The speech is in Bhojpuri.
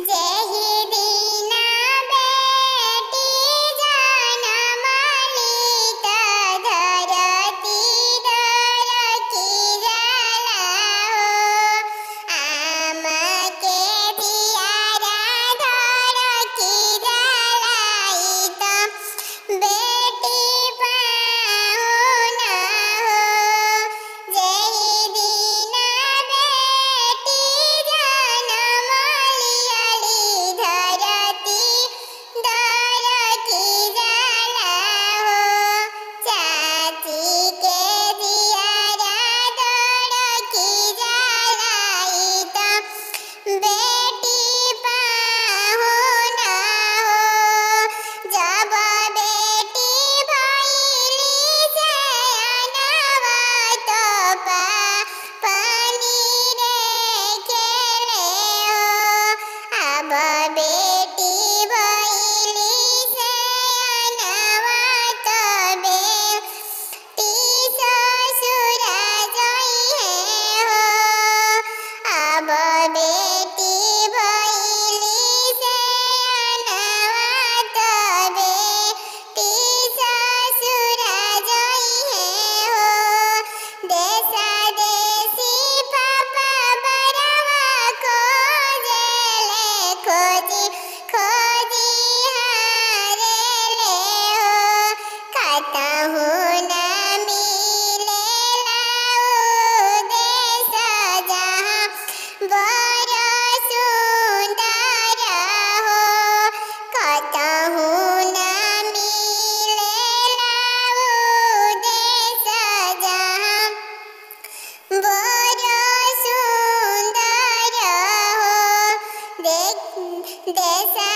जेहि दीना बेटी जनमली त धरती दरकी जाला हो। आम के दियारा धरकी जलाई त बेटी पाहुन हो। जेहि दीना बेटी जनमली अली धरती दरकी जाला हो। चाची के दियारा दरकी जलाई त बेटी पाहुन हो। जब बेटी भइली सयानवा तो पानी रे खेले हो। अब बेटी भइली सयानवा तो बेटी ससुर जइहे हो। अब बेटी भइली सयानवा तो बेटी ससुर जइहे हो। देशा देशी पापा बरवा खोजेले खोजी खोजी हारेले हो। कतहु न मिलेला उ देश जहाँ बर सुंदर हो। कतहु न मिलेला उ देश जहाँ बर सुंदर हो। देशा